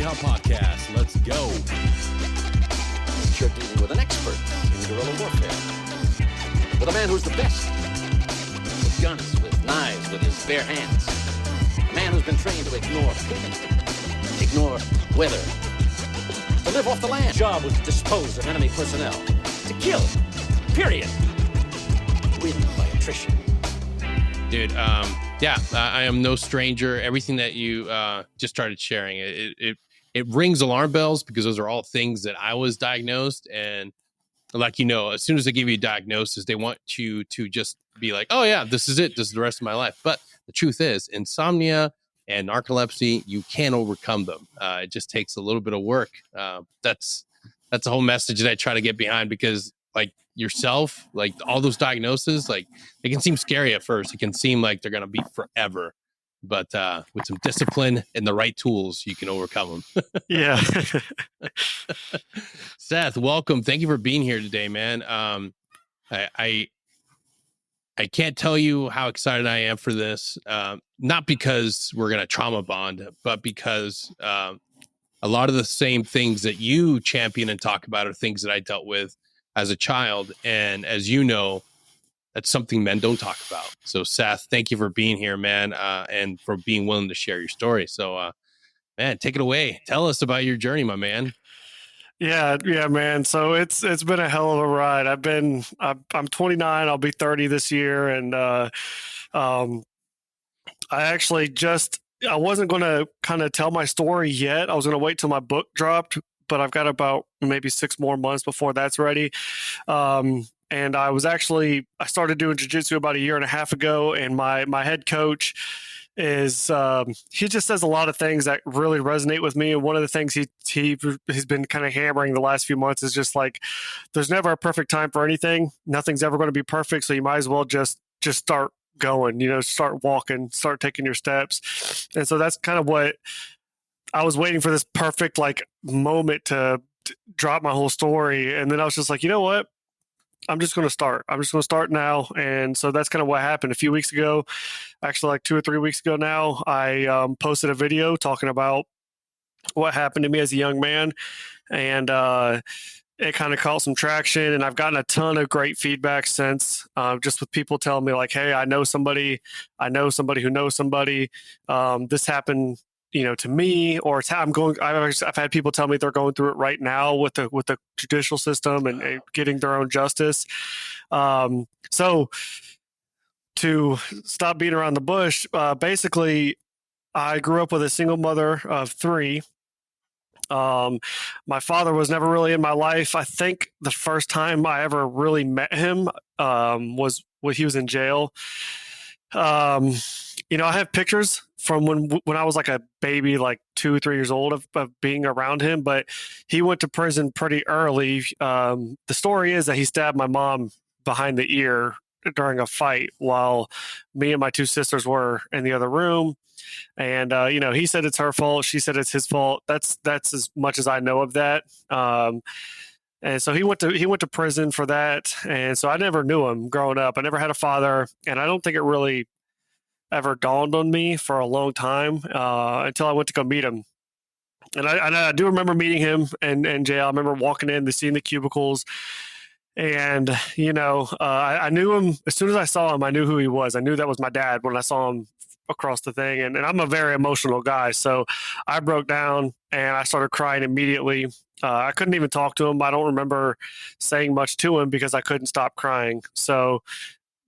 Gehle podcast. Let's go. You're dealing with an expert in guerrilla warfare. With a man who's the best. With guns, with knives, with his bare hands. A man who's been trained to ignore pain, ignore weather, to live off the land. His job was to dispose of enemy personnel. To kill. Period. Win by attrition. Dude, I am no stranger. Everything that you just started sharing, it rings alarm bells because those are all things that I was diagnosed. And like, as soon as they give you a diagnosis, they want you to just be like, oh yeah, this is it. This is the rest of my life. But the truth is, insomnia and narcolepsy, you can't overcome them. It just takes a little bit of work. That's the whole message that I try to get behind, because like yourself, like all those diagnoses, like it can seem scary at first. It can seem like they're going to be forever, but with some discipline and the right tools, you can overcome them. Yeah. Seth, welcome. Thank you for being here today, man. I can't tell you how excited I am for this. Not because we're going to trauma bond, but because a lot of the same things that you champion and talk about are things that I dealt with as a child. And as you know, that's something men don't talk about. So Seth, thank you for being here, man. And for being willing to share your story. So, man, take it away. Tell us about your journey, my man. Yeah, man. So it's been a hell of a ride. I'm 29. I'll be 30 this year. And, I actually I wasn't going to kind of tell my story yet. I was going to wait till my book dropped, but I've got about maybe 6 more months before that's ready. And I started doing jiu-jitsu about 1.5 years ago, and my head coach is, he just says a lot of things that really resonate with me. And one of the things he's been kind of hammering the last few months is just like, there's never a perfect time for anything. Nothing's ever going to be perfect. So you might as well just start going, start walking, start taking your steps. And so that's kind of what I was waiting for, this perfect like moment to drop my whole story. And then I was just like, you know what? I'm just going to start. I'm just going to start now. And so that's kind of what happened a few weeks ago. Actually, like 2 or 3 weeks ago now, I posted a video talking about what happened to me as a young man. And it kind of caught some traction. And I've gotten a ton of great feedback since, just with people telling me like, hey, I know somebody who knows somebody. This happened to me, or I've had people tell me they're going through it right now with the judicial system and getting their own justice. So to stop beating around the bush, basically I grew up with a single mother of 3. My father was never really in my life. I think the first time I ever really met him was when he was in jail. I have pictures from when I was like a baby, like 2 or 3 years old, of being around him, but he went to prison pretty early. The story is that he stabbed my mom behind the ear during a fight while me and my 2 sisters were in the other room. And, he said it's her fault. She said it's his fault. That's as much as I know of that. And so he went to prison for that. And so I never knew him growing up. I never had a father, and I don't think it really ever dawned on me for a long time until I went to go meet him. And I do remember meeting him in jail. I remember walking in, seeing the cubicles, and I knew him as soon as I saw him. I knew who he was. I knew that was my dad when I saw him across the thing. And I'm a very emotional guy, so I broke down and I started crying immediately. I couldn't even talk to him. I don't remember saying much to him because I couldn't stop crying. So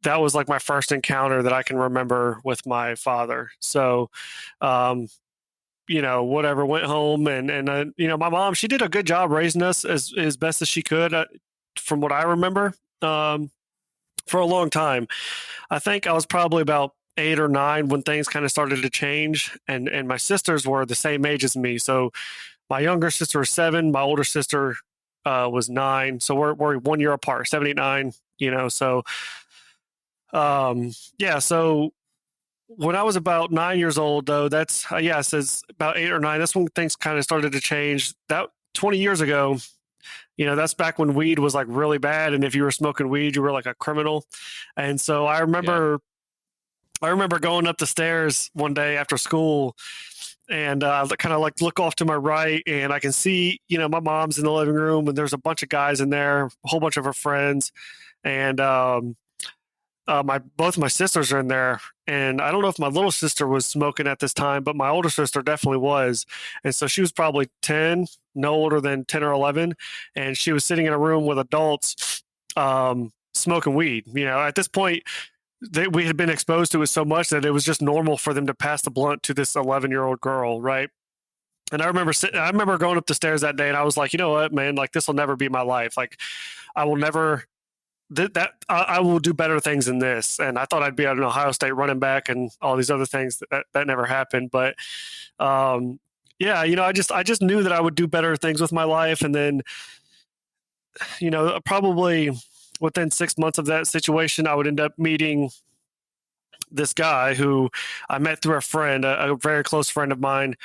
that was like my first encounter that I can remember with my father. So, whatever, went home and my mom, she did a good job raising us as best as she could, from what I remember, for a long time. I think I was probably about 8 or 9 when things kind of started to change, and my sisters were the same age as me. So my younger sister was 7, my older sister was 9. So we're 1 year apart, 7, 8, 9, so so when I was about 9 years old, though, that's, it says about 8 or 9, that's when things kind of started to change. That 20 years ago, that's back when weed was like really bad. And if you were smoking weed, you were like a criminal. And so I remember going up the stairs one day after school, and I kind of like look off to my right, and I can see, my mom's in the living room, and there's a bunch of guys in there, a whole bunch of her friends, and both my sisters are in there, and I don't know if my little sister was smoking at this time, but my older sister definitely was, and so she was probably 10, no older than 10 or 11, and she was sitting in a room with adults, smoking weed. At this point, we had been exposed to it so much that it was just normal for them to pass the blunt to this 11-year-old girl, right? And I remember going up the stairs that day, and I was like, you know what, man, like this will never be my life. Like, I will never. I will do better things than this. And I thought I'd be an Ohio State running back and all these other things that never happened. But yeah, I just knew that I would do better things with my life. And then, probably within 6 months of that situation, I would end up meeting this guy who I met through a friend, a very close friend of mine.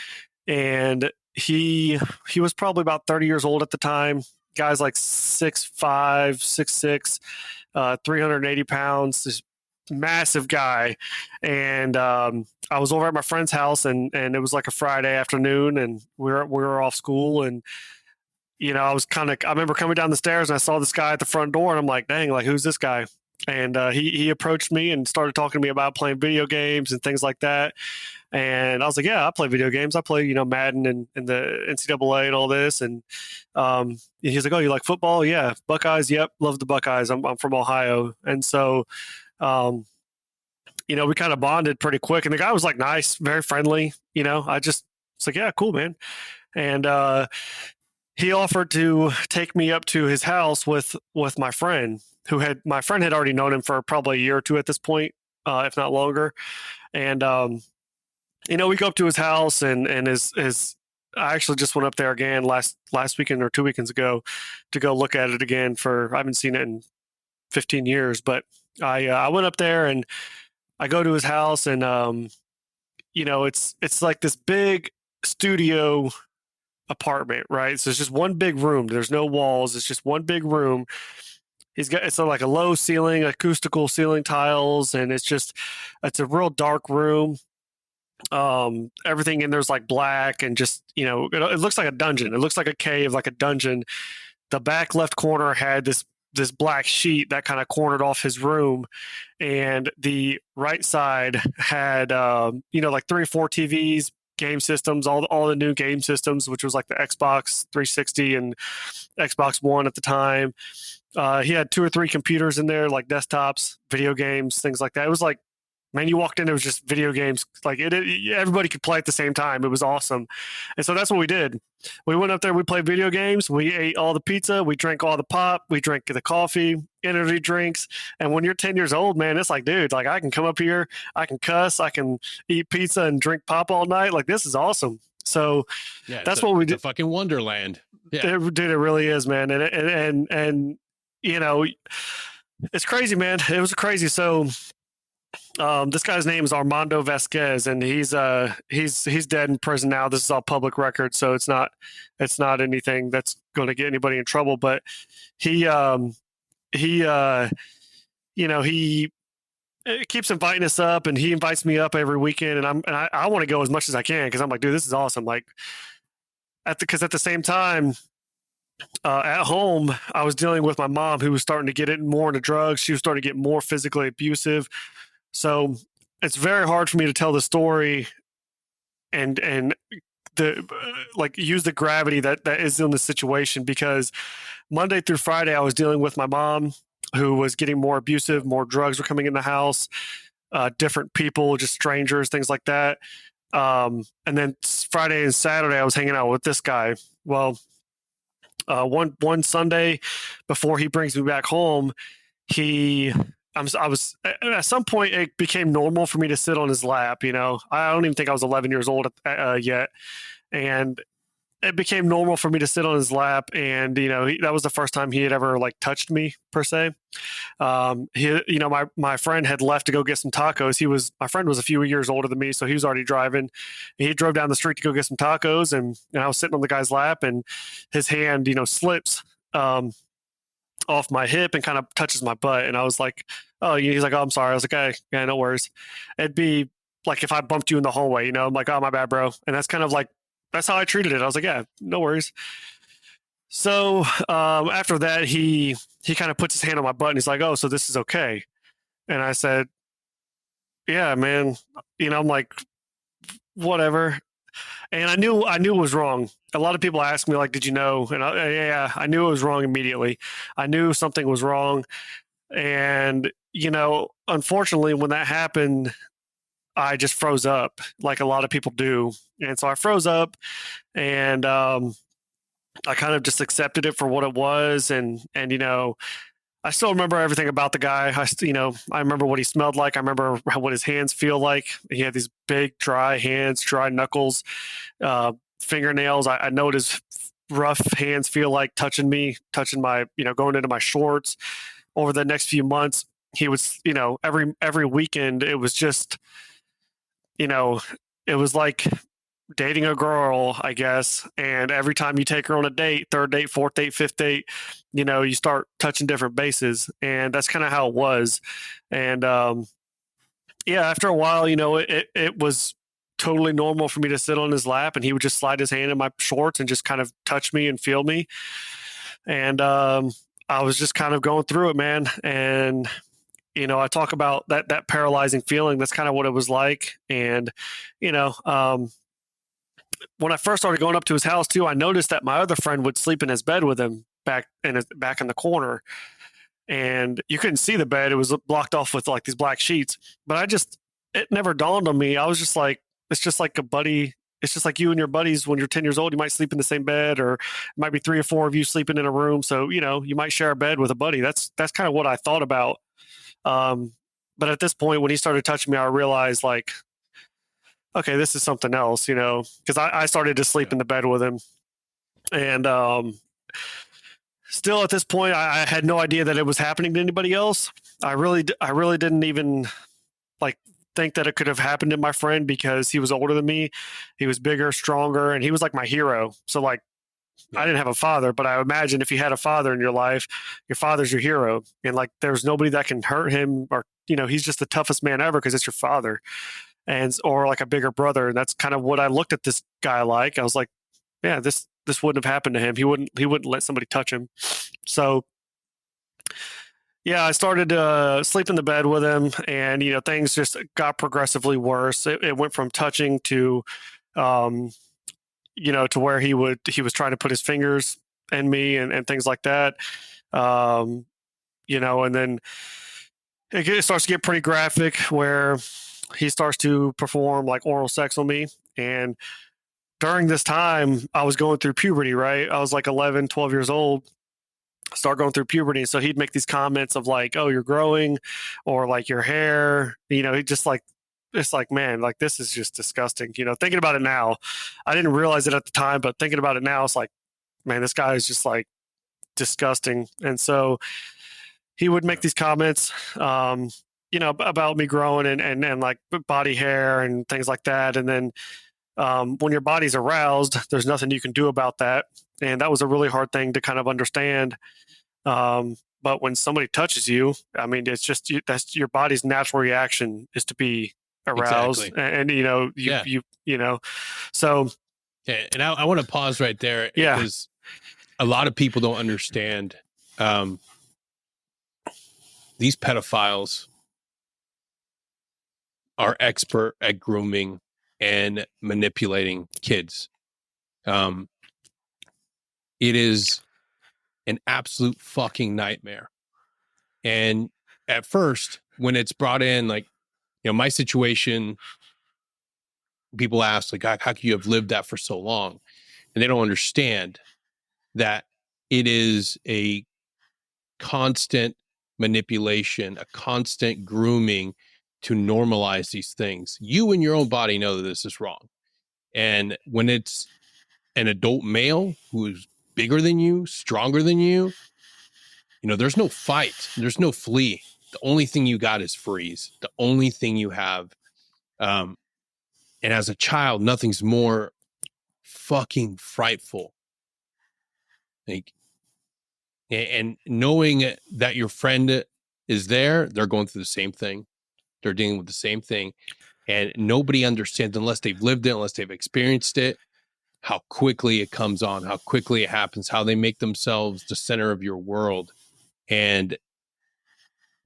And he was probably about 30 years old at the time. Guy's like 6'5", 6'6", 380 pounds, this massive guy. And I was over at my friend's house, and it was like a Friday afternoon, and we were off school, and I remember coming down the stairs, and I saw this guy at the front door, and I'm like, dang, like who's this guy? And he approached me and started talking to me about playing video games and things like that. And I was like, yeah, I play video games. I play, Madden and the NCAA and all this. And he's like, oh, you like football? Yeah. Buckeyes. Yep. Love the Buckeyes. I'm from Ohio. And so, we kind of bonded pretty quick. And the guy was like nice, very friendly. It's like, yeah, cool, man. And he offered to take me up to his house with my friend, my friend had already known him for probably a year or two at this point, if not longer. And we go up to his house, and I actually just went up there again last weekend or 2 weekends ago to go look at it again. I haven't seen it in 15 years, but I went up there, and I go to his house, and it's like this big studio apartment, right? So it's just one big room. There's no walls. It's just one big room. It's like a low ceiling, acoustical ceiling tiles, and it's a real dark room. Everything in there's like black, and just it looks like a dungeon. It looks like a cave, like a dungeon. The back left corner had this black sheet that kind of cornered off his room, and the right side had like 3 or 4 TVs, game systems, all the new game systems, which was like the Xbox 360 and Xbox One at the time. He had 2 or 3 computers in there, like desktops, video games, things like that. It was like, man, you walked in, it was just video games. Like everybody could play at the same time. It was awesome. And so that's what we did. We went up there, we played video games, we ate all the pizza, we drank all the pop, we drank the coffee, energy drinks. And when you're 10 years old, man, it's like, dude, like I can come up here, I can cuss, I can eat pizza and drink pop all night. Like this is awesome. So yeah, that's what we did. It's a fucking wonderland. Yeah. Dude, it really is, man. And it's crazy, man. It was crazy. So this guy's name is Armando Vasquez, and he's dead in prison now. This is all public record, so it's not anything that's going to get anybody in trouble. But he keeps inviting us up, and he invites me up every weekend, and I want to go as much as I can, because I'm like, dude, this is awesome. Like because at the same time, at home, I was dealing with my mom, who was starting to get it more into drugs. She was starting to get more physically abusive. So it's very hard for me to tell the story and use the gravity that is in the situation, because Monday through Friday I was dealing with my mom, who was getting more abusive, more drugs were coming in the house, different people, just strangers, things like that. And then Friday and Saturday I was hanging out with this guy. Well, one Sunday before he brings me back home, I was at some point, it became normal for me to sit on his lap. I don't even think I was 11 years old yet. And it became normal for me to sit on his lap. And, that was the first time he had ever like touched me per se. My friend had left to go get some tacos. My friend was a few years older than me, so he was already driving. He drove down the street to go get some tacos, and I was sitting on the guy's lap, and his hand, slips, off my hip and kind of touches my butt. And I was like, oh, he's like, oh, I'm sorry. I was like, hey, yeah, no worries. It'd be like if I bumped you in the hallway, you know, I'm like, oh, my bad, bro. And that's kind of like, that's how I treated it. I was like, yeah, no worries. So after that, he kind of puts his hand on my butt and he's like, oh, so this is okay. And I said, yeah, man. You know, I'm like, whatever. And I knew it was wrong. A lot of people ask me like, "Did you know?" And yeah, I knew it was wrong immediately. I knew something was wrong, and you know, unfortunately, when that happened, I just froze up, like a lot of people do. And so I froze up, and I kind of just accepted it for what it was, and you know, I still remember everything about the guy. You know, I remember what he smelled like. I remember what his hands feel like. He had these big, dry hands, dry knuckles, fingernails. I know what his rough hands feel like touching me, touching my, you know, going into my shorts. Over the next few months, he was, you know, every weekend, it was just, you know, it was like dating a girl, I guess. And every time you take her on a date, third date, fourth date, fifth date, you know, you start touching different bases. And that's kind of how it was. And yeah, after a while, you know, it was totally normal for me to sit on his lap and he would just slide his hand in my shorts and just kind of touch me and feel me. And I was just kind of going through it, man. And you know, I talk about that paralyzing feeling. That's kind of what it was like. And you know, when I first started going up to his house too, I noticed that my other friend would sleep in his bed with him back in the corner, and you couldn't see the bed; it was blocked off with like these black sheets. But it never dawned on me. I was just like, it's just like a buddy. It's just like you and your buddies when you're 10 years old. You might sleep in the same bed, or it might be 3 or 4 of you sleeping in a room. So you know, you might share a bed with a buddy. That's kind of what I thought about. But at this point, when he started touching me, I realized like, okay, this is something else, you know, because I started to sleep in the bed with him. And still at this point, I had no idea that it was happening to anybody else. I really didn't even like think that it could have happened to my friend because he was older than me. He was bigger, stronger, and he was like my hero. So like, I didn't have a father, but I imagine if you had a father in your life, your father's your hero. And like, there's nobody that can hurt him, or, you know, he's just the toughest man ever because it's your father. And, or like a bigger brother. And that's kind of what I looked at this guy like. I was like, yeah, this wouldn't have happened to him. He wouldn't let somebody touch him. So yeah, I started to sleep in the bed with him, and you know, things just got progressively worse. It went from touching to, you know, to where he was trying to put his fingers in me and things like that. You know, and then it starts to get pretty graphic where he starts to perform like oral sex on me. And during this time, I was going through puberty, right? I was like 11, 12 years old, start going through puberty. So he'd make these comments of like, oh, you're growing, or like your hair, you know, he just like, it's like, man, like this is just disgusting. You know, thinking about it now, I didn't realize it at the time, but thinking about it now, it's like, man, this guy is just like disgusting. And so he would make these comments, you know, about me growing and like body hair and things like that. And then when your body's aroused, there's nothing you can do about that. And that was a really hard thing to kind of understand. But when somebody touches you, I mean, it's just that's your body's natural reaction is to be aroused. Exactly. And you know, you know, so yeah. And I want to pause right there because a lot of people don't understand. These pedophiles are expert at grooming and manipulating kids. It is an absolute fucking nightmare. And at first, when it's brought in, like, you know, my situation, people ask, like, how could you have lived that for so long? And they don't understand that it is a constant manipulation, a constant grooming to normalize these things. You in your own body know that this is wrong. And when it's an adult male who's bigger than you, stronger than you, you know, there's no fight, there's no flee. The only thing you got is freeze. The only thing you have. And as a child, nothing's more fucking frightful. Like, and knowing that your friend is there, they're going through the same thing. They're dealing with the same thing. And nobody understands unless they've lived it, unless they've experienced it, how quickly it comes on, how quickly it happens, how they make themselves the center of your world. And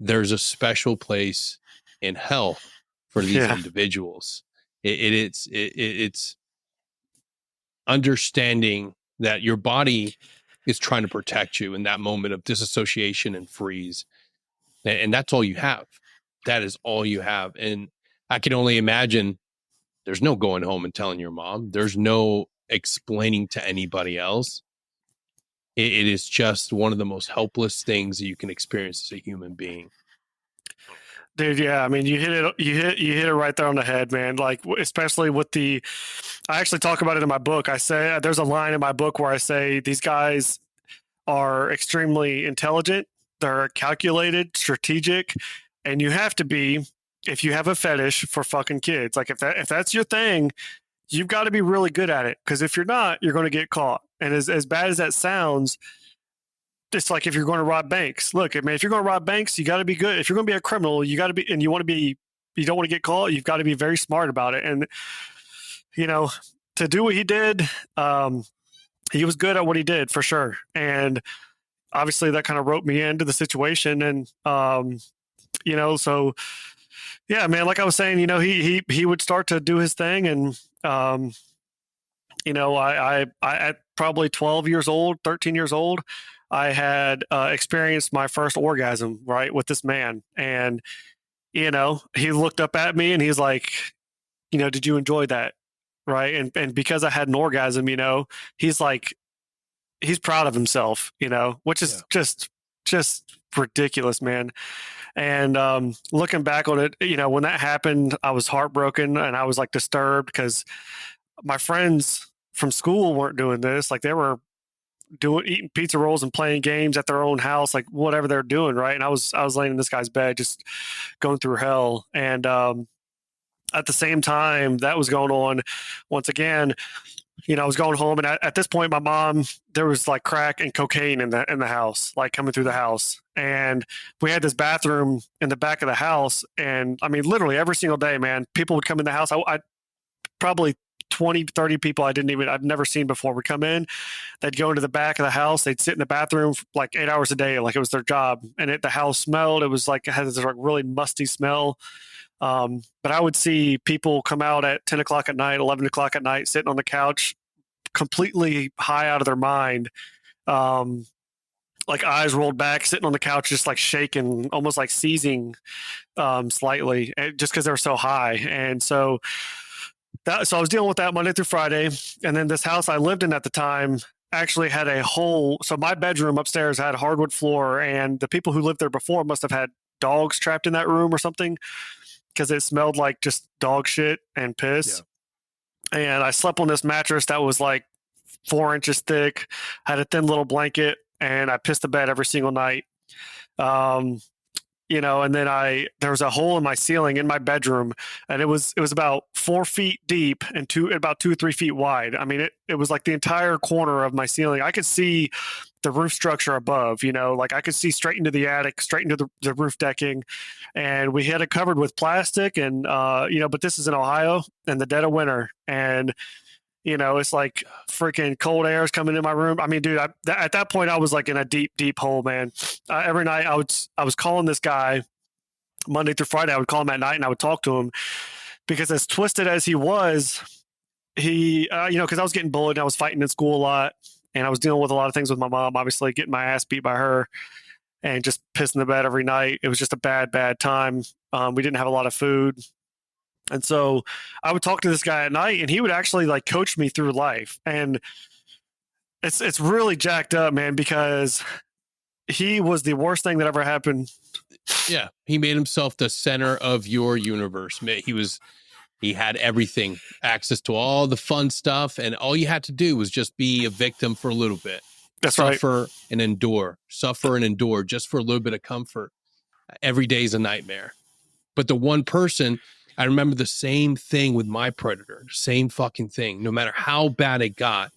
there's a special place in hell for these Yeah. individuals. It's understanding that your body is trying to protect you in that moment of disassociation and freeze. And that's all you have. That is all you have. And I can only imagine there's no going home and telling your mom. There's no explaining to anybody else. It is just one of the most helpless things that you can experience as a human being. Dude, yeah, I mean, you hit it right there on the head, man. Like, especially with I actually talk about it in my book. I say there's a line in my book where I say these guys are extremely intelligent, they're calculated, strategic, and you have to be if you have a fetish for fucking kids. Like, if that's your thing, you've got to be really good at it. Because if you're not, you're going to get caught. And as bad as that sounds, it's like if you're going to rob banks. Look, I mean, if you're going to rob banks, you got to be good. If you're going to be a criminal, you got to be, and you don't want to get caught. You've got to be very smart about it. And to do what he did, he was good at what he did for sure. And obviously, that kind of roped me into the situation. And so yeah, man. Like I was saying, he would start to do his thing, and I at probably 12 years old, 13 years old, I had experienced my first orgasm, right, with this man. And, he looked up at me and he's like, did you enjoy that? Right. And because I had an orgasm, he's like, he's proud of himself, which is just ridiculous, man. And looking back on it, when that happened, I was heartbroken and I was like disturbed because my friends from school weren't doing this. Like, they were eating pizza rolls and playing games at their own house, like whatever they're doing. Right. And I was laying in this guy's bed, just going through hell. And at the same time that was going on, once again, I was going home, and at this point, my mom, there was like crack and cocaine in the house, like coming through the house. And we had this bathroom in the back of the house. And I mean, literally every single day, man, people would come in the house. I probably 20, 30 people I've never seen before would come in. They'd go into the back of the house. They'd sit in the bathroom for like 8 hours a day, like it was their job. And the house smelled. It was like, it had this like really musty smell. But I would see people come out at 10 o'clock at night, 11 o'clock at night, sitting on the couch, completely high out of their mind. Like eyes rolled back, sitting on the couch, just like shaking, almost like seizing slightly, just because they were so high. And so I was dealing with that Monday through Friday. And then this house I lived in at the time actually had so my bedroom upstairs had hardwood floor, and the people who lived there before must have had dogs trapped in that room or something, because it smelled like just dog shit and piss. Yeah. And I slept on this mattress that was like 4 inches thick, had a thin little blanket, and I pissed the bed every single night. And then there was a hole in my ceiling in my bedroom, and it was about 4 feet deep and about 2 or 3 feet wide. I mean, it was like the entire corner of my ceiling. I could see the roof structure above, like I could see straight into the attic, straight into the roof decking. And we had it covered with plastic, and but this is in Ohio in the dead of winter, and it's like freaking cold air is coming in my room. I mean, dude, at that point I was like in a deep, deep hole, man. Every night I was calling this guy Monday through Friday. I would call him at night and I would talk to him, because as twisted as he was, because I was getting bullied and I was fighting in school a lot, and I was dealing with a lot of things with my mom, obviously getting my ass beat by her and just pissing the bed every night. It was just a bad, bad time. We didn't have a lot of food. And so I would talk to this guy at night, and he would actually like coach me through life. And it's really jacked up, man, because he was the worst thing that ever happened. Yeah. He made himself the center of your universe. He had everything, access to all the fun stuff. And all you had to do was just be a victim for a little bit. That's right. Suffer and endure just for a little bit of comfort. Every day is a nightmare. But the one person, I remember the same thing with my predator, same fucking thing. No matter how bad it got,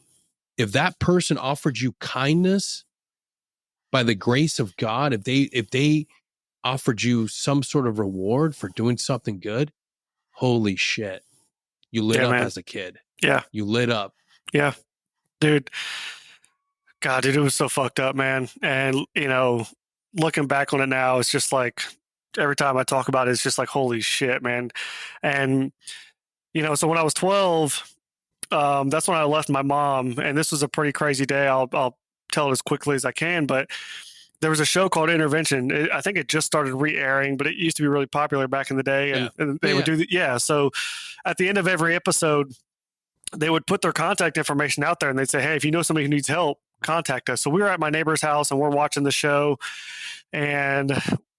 if that person offered you kindness by the grace of God, if they offered you some sort of reward for doing something good, holy shit, you lit Yeah, up man. as a kid. Yeah. You lit up. Yeah, dude. God, dude, it was so fucked up, man. And, looking back on it now, it's just like every time I talk about it, it's just like, holy shit, man. And, so when I was 12, that's when I left my mom. And this was a pretty crazy day. I'll tell it as quickly as I can. But there was a show called Intervention. I think it just started re-airing, but it used to be really popular back in the day. And they would do so at the end of every episode, they would put their contact information out there and they'd say, hey, if you know somebody who needs help, contact us. So we were at my neighbor's house and we're watching the show, and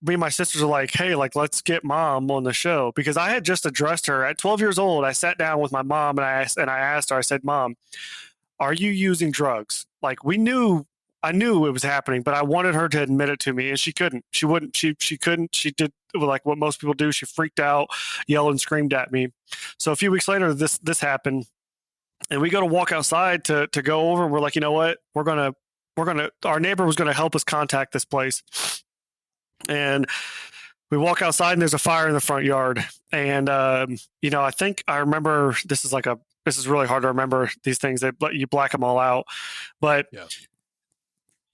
me and my sisters are like, hey, like, let's get mom on the show, because I had just addressed her at 12 years old. I sat down with my mom and I asked her, I said, Mom, are you using drugs? Like, I knew it was happening, but I wanted her to admit it to me, and she couldn't. She wouldn't. She couldn't. She did like what most people do. She freaked out, yelled and screamed at me. So a few weeks later, this happened. And we go to walk outside to go over, and we're like, you know what? Our neighbor was going to help us contact this place. And we walk outside and there's a fire in the front yard. And, I think I remember, this is really hard to remember these things, that you black them all out. But,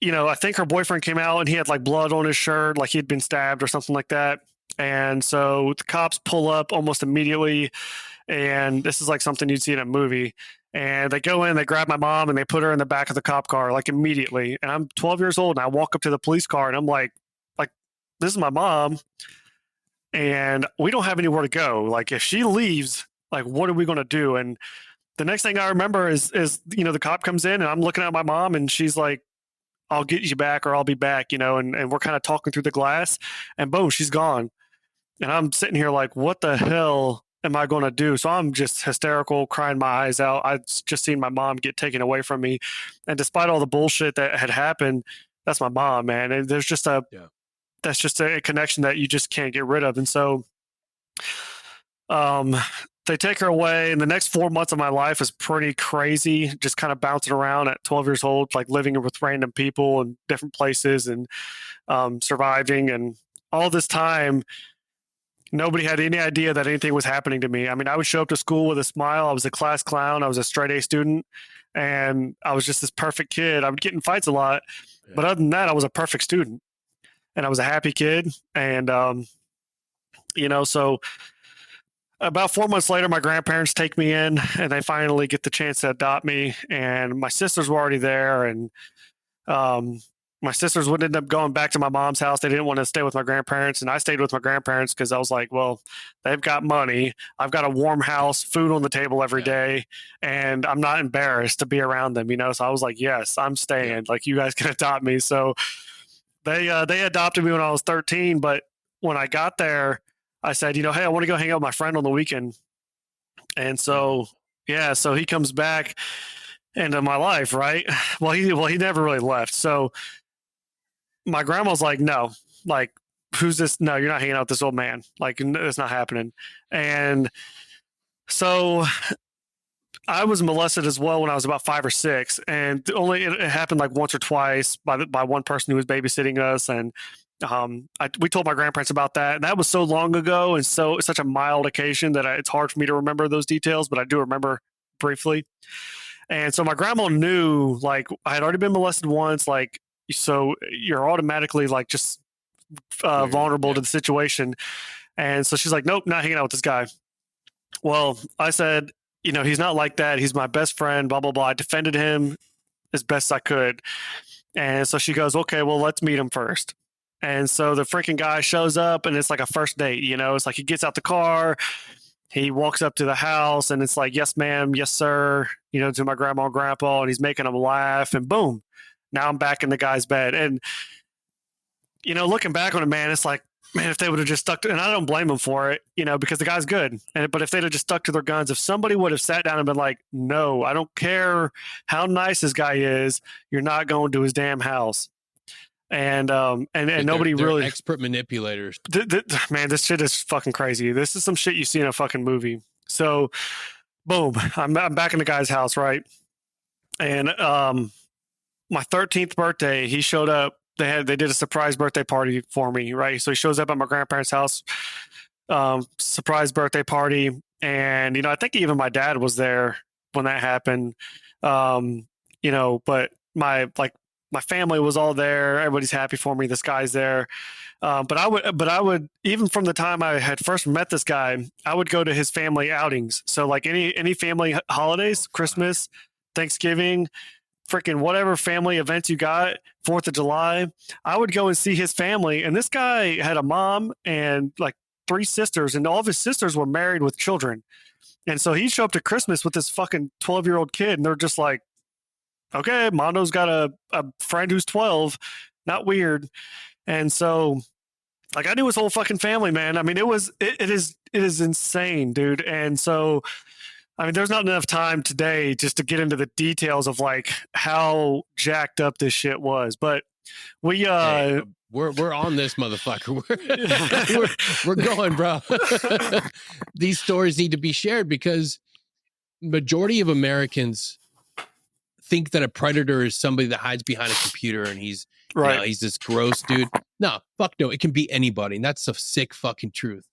I think her boyfriend came out and he had like blood on his shirt, like he'd been stabbed or something like that. And so the cops pull up almost immediately. And this is like something you'd see in a movie. And they go in, they grab my mom, and they put her in the back of the cop car, like immediately. And I'm 12 years old, and I walk up to the police car, and I'm like, this is my mom, and we don't have anywhere to go. Like, if she leaves, like, what are we going to do? And the next thing I remember is the cop comes in, and I'm looking at my mom, and she's like, I'll get you back, or I'll be back, and we're kind of talking through the glass, and boom, she's gone. And I'm sitting here like, what the hell am I going to do? So I'm just hysterical, crying my eyes out. I just seen my mom get taken away from me. And despite all the bullshit that had happened, that's my mom, man. And there's just that's just a connection that you just can't get rid of. And so, they take her away, and the next 4 months of my life is pretty crazy, just kind of bouncing around at 12 years old, like living with random people in different places and, surviving. And all this time, nobody had any idea that anything was happening to me. I mean, I would show up to school with a smile. I was a class clown. I was a straight A student, and I was just this perfect kid. I would get in fights a lot, but other than that, I was a perfect student, and I was a happy kid. And, so about 4 months later, my grandparents take me in, and they finally get the chance to adopt me. And my sisters were already there, and, my sisters would end up going back to my mom's house. They didn't want to stay with my grandparents, and I stayed with my grandparents because I was like, well, they've got money. I've got a warm house, food on the table every day, and I'm not embarrassed to be around them, So I was like, yes, I'm staying. Like, you guys can adopt me. So they adopted me when I was 13. But when I got there, I said, hey, I want to go hang out with my friend on the weekend. And so, so he comes back into my life, right? Well, he never really left. So my grandma's like, no, like, who's this? No, you're not hanging out with this old man. Like, it's not happening. And so I was molested as well when I was about 5 or 6, and it happened like once or twice by one person who was babysitting us. And we told my grandparents about that, and that was so long ago, and so such a mild occasion that it's hard for me to remember those details, but I do remember briefly. And so my grandma knew, like, I had already been molested once, like, so you're automatically like just vulnerable to the situation. And so she's like, nope, not hanging out with this guy. Well, I said, he's not like that. He's my best friend, blah, blah, blah. I defended him as best I could. And so she goes, okay, well, let's meet him first. And so the freaking guy shows up, and it's like a first date, it's like he gets out the car, he walks up to the house, and it's like, yes, ma'am, yes, sir, to my grandma and grandpa, and he's making them laugh, and boom, now I'm back in the guy's bed. And, looking back on it, man, it's like, man, if they would have just stuck to, and I don't blame them for it, because the guy's good. But if they'd have just stuck to their guns, if somebody would have sat down and been like, no, I don't care how nice this guy is, you're not going to his damn house. And nobody they're really expert manipulators. Man, this shit is fucking crazy. This is some shit you see in a fucking movie. So, boom, I'm back in the guy's house, right? And my 13th birthday, he showed up. They did a surprise birthday party for me, right? So he shows up at my grandparents' house. surprise birthday party. And, I think even my dad was there when that happened. But my family was all there. Everybody's happy for me. This guy's there. But I would, even from the time I had first met this guy, I would go to his family outings. So like any family holidays, Christmas, Thanksgiving, freaking whatever family events you got, 4th of July, I would go and see his family. And this guy had a mom and like 3 sisters, and all of his sisters were married with children. And so he'd show up to Christmas with this fucking 12-year-old kid, and they're just like, okay, Mondo's got a friend who's 12, not weird. And so, like, I knew his whole fucking family, man. I mean, it is insane, dude. And so, I mean, there's not enough time today just to get into the details of like how jacked up this shit was. But we we're on this motherfucker. We're going, bro. These stories need to be shared because majority of Americans think that a predator is somebody that hides behind a computer and he's right. He's this gross dude. No, fuck no. It can be anybody. And that's a sick fucking truth.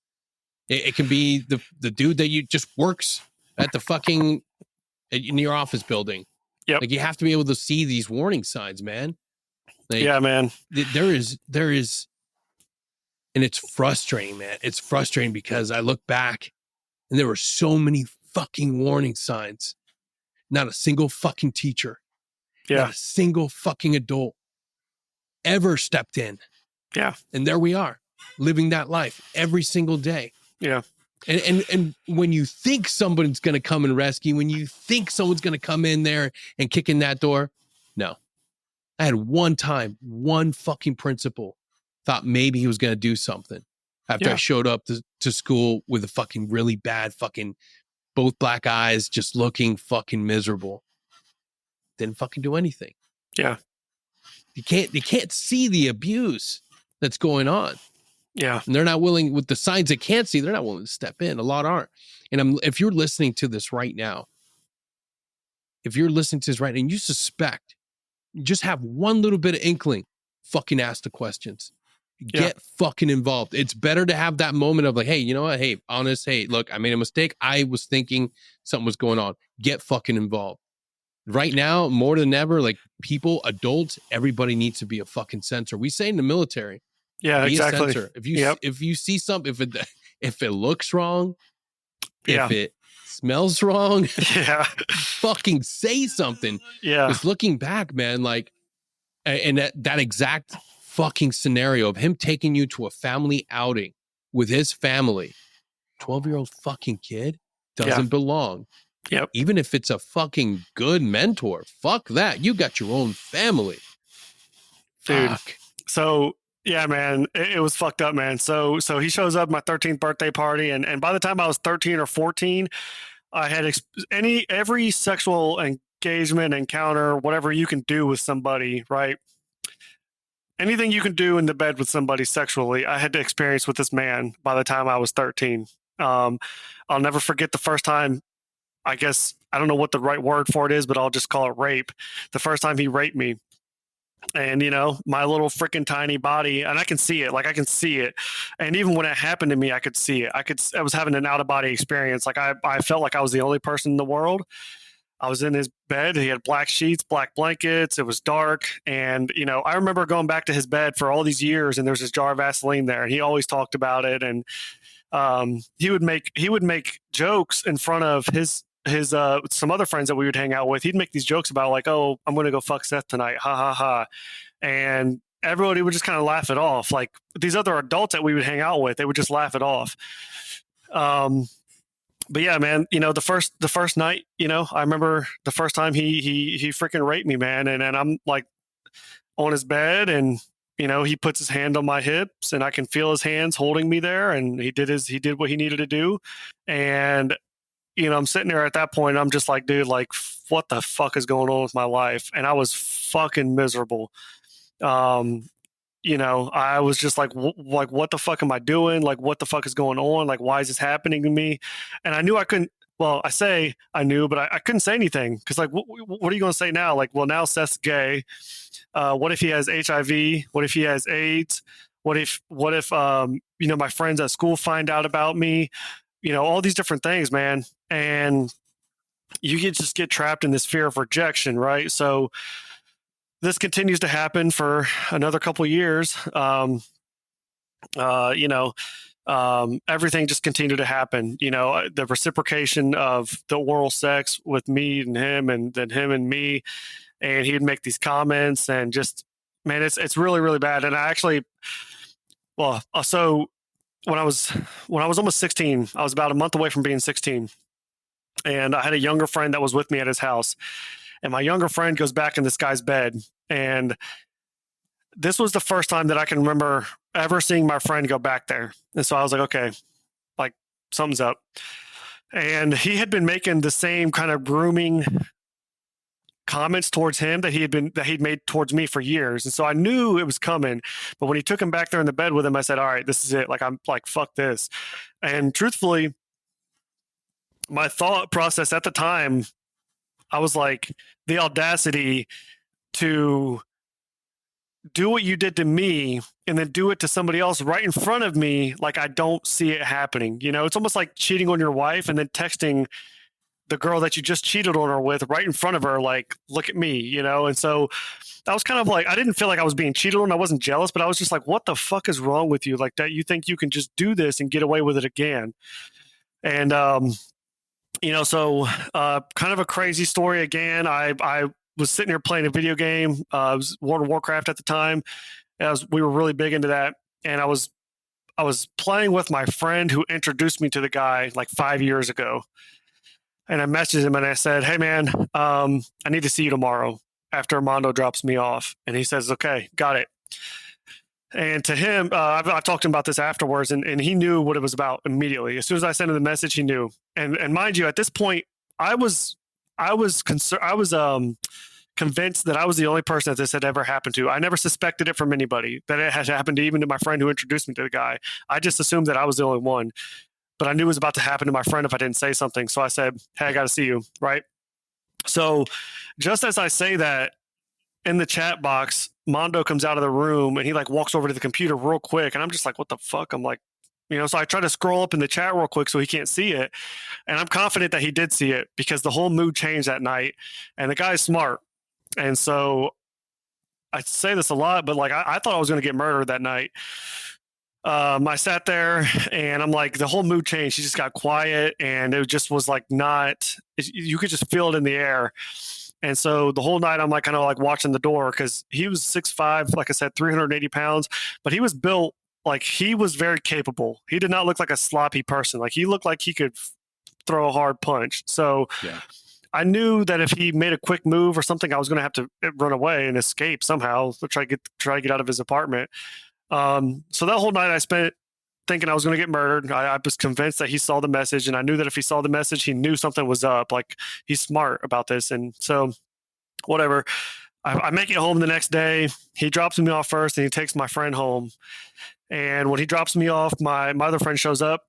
It can be the dude that you just works at the fucking in your office building. Yep. Like you have to be able to see these warning signs, man. Like, yeah, man. There is, and it's frustrating, man. It's frustrating because I look back and there were so many fucking warning signs. Not a single fucking teacher, not a single fucking adult ever stepped in. Yeah. And there we are, living that life every single day. Yeah. And when you think somebody's going to come and rescue, when you think someone's going to come in there and kick in that door, no. I had one fucking principal thought maybe he was going to do something after I showed up to school with a fucking really bad fucking both black eyes, just looking fucking miserable. Didn't fucking do anything. Yeah. You can't see the abuse that's going on. Yeah. And they're not willing, with the signs they can't see, they're not willing to step in. A lot aren't. And if you're listening to this right now, and you suspect, you just have one little bit of inkling, fucking ask the questions. Get fucking involved. It's better to have that moment of like, hey, you know what? Hey, honest. Hey, look, I made a mistake. I was thinking something was going on. Get fucking involved. Right now, more than ever, like people, adults, everybody needs to be a fucking sensor. We say in the military, yeah, be exactly. a sensor. If you see something, if it looks wrong, if it smells wrong, fucking say something. Yeah. Because looking back, man, like, and that exact fucking scenario of him taking you to a family outing with his family, 12-year-old fucking kid doesn't belong. Yep. Even if it's a fucking good mentor, fuck that. You got your own family. Dude. Fuck. So yeah, man, it was fucked up, man. So he shows up at my 13th birthday party, and by the time I was 13 or 14, I had every sexual engagement, encounter, whatever you can do with somebody, right? Anything you can do in the bed with somebody sexually, I had to experience with this man by the time I was 13. I'll never forget the first time, I guess, I don't know what the right word for it is, but I'll just call it rape. The first time he raped me. And, my little freaking tiny body, and I can see it, I can see it. And even when it happened to me, I could see it. I was having an out of body experience. Like I felt like I was the only person in the world. I was in his bed. He had black sheets, black blankets. It was dark. And, I remember going back to his bed for all these years, and there's this jar of Vaseline there, and he always talked about it. And he would make jokes in front of his some other friends that we would hang out with. He'd make these jokes about like, oh, I'm going to go fuck Seth tonight. Ha ha ha. And everybody would just kind of laugh it off. Like these other adults that we would hang out with, they would just laugh it off. But yeah, man, the first night, I remember the first time he freaking raped me, man. And I'm like on his bed, and, he puts his hand on my hips, and I can feel his hands holding me there. And he did what he needed to do. And, I'm sitting there at that point, I'm just like, dude, like, what the fuck is going on with my life? And I was fucking miserable. I was just like, what the fuck am I doing? Like, what the fuck is going on? Like, why is this happening to me? And I knew I couldn't, well, I say I knew, but I couldn't say anything. Cause like, what are you going to say now? Like, well, now Seth's gay. What if he has HIV? What if he has AIDS? What if my friends at school find out about me? All these different things, man. And you just get trapped in this fear of rejection, right? So this continues to happen for another couple of years. Everything just continued to happen. The reciprocation of the oral sex with me and him, and then him and me, and he'd make these comments, and just, man, it's really, really bad. And I actually, so when I was almost 16, I was about a month away from being 16, and I had a younger friend that was with me at his house, and my younger friend goes back in this guy's bed, and this was the first time that I can remember ever seeing my friend go back there. And so I was like, okay, like something's up. And he had been making the same kind of grooming comments towards him that he'd made towards me for years. And so I knew it was coming. But when he took him back there in the bed with him, I said, all right, this is it. Like, I'm like, fuck this. And truthfully, my thought process at the time, I was like, the audacity to do what you did to me and then do it to somebody else right in front of me. Like, I don't see it happening. It's almost like cheating on your wife and then texting the girl that you just cheated on her with right in front of her, like, look at me, And so I was kind of like, I didn't feel like I was being cheated on. I wasn't jealous, but I was just like, what the fuck is wrong with you? Like, that you think you can just do this and get away with it again. And, so kind of a crazy story again. I was sitting here playing a video game. It was World of Warcraft at the time. We were really big into that. And I was playing with my friend who introduced me to the guy like 5 years ago. And I messaged him and I said, hey, man, I need to see you tomorrow after Armando drops me off. And he says, okay, got it. And to him, I've talked to him about this afterwards, and he knew what it was about immediately. As soon as I sent him the message, he knew. And mind you, at this point, I was convinced that I was the only person that this had ever happened to. I never suspected it from anybody, that it had happened to even to my friend who introduced me to the guy. I just assumed that I was the only one. But I knew it was about to happen to my friend if I didn't say something. So I said, hey, I got to see you, right? So just as I say that, in the chat box, Mondo comes out of the room and he like walks over to the computer real quick. And I'm just like, what the fuck? I'm like, so I try to scroll up in the chat real quick so he can't see it. And I'm confident that he did see it because the whole mood changed that night. And the guy's smart. And so I say this a lot, but like, I thought I was going to get murdered that night. I sat there and I'm like, the whole mood changed. He just got quiet and it just was like you could just feel it in the air. And so the whole night I'm like kind of like watching the door because he was 6'5", like I said, 380 pounds, but he was built like he was very capable. He did not look like a sloppy person. Like he looked like he could throw a hard punch. So yeah. I knew that if he made a quick move or something, I was going to have to run away and escape somehow to try to get out of his apartment. So that whole night I spent thinking I was going to get murdered. I was convinced that he saw the message, and I knew that if he saw the message, he knew something was up. Like, he's smart about this. And so whatever, I make it home the next day. He drops me off first and he takes my friend home. And when he drops me off, my other friend shows up,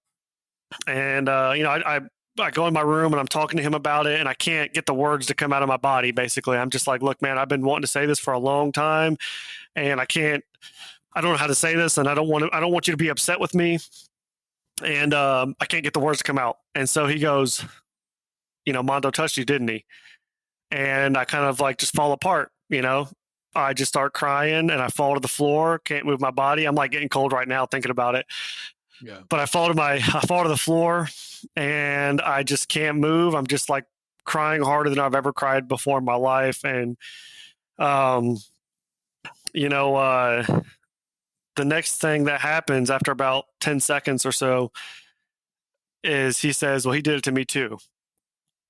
and, I go in my room and I'm talking to him about it, and I can't get the words to come out of my body. Basically, I'm just like, look, man, I've been wanting to say this for a long time, and I don't know how to say this, and I don't want you to be upset with me. And I can't get the words to come out. And so he goes, Mondo touched you, didn't he? And I kind of like just fall apart, I just start crying and I fall to the floor, can't move my body. I'm like getting cold right now thinking about it. Yeah. But I fall to the floor and I just can't move. I'm just like crying harder than I've ever cried before in my life. And, the next thing that happens after about 10 seconds or so is he says, well, he did it to me too.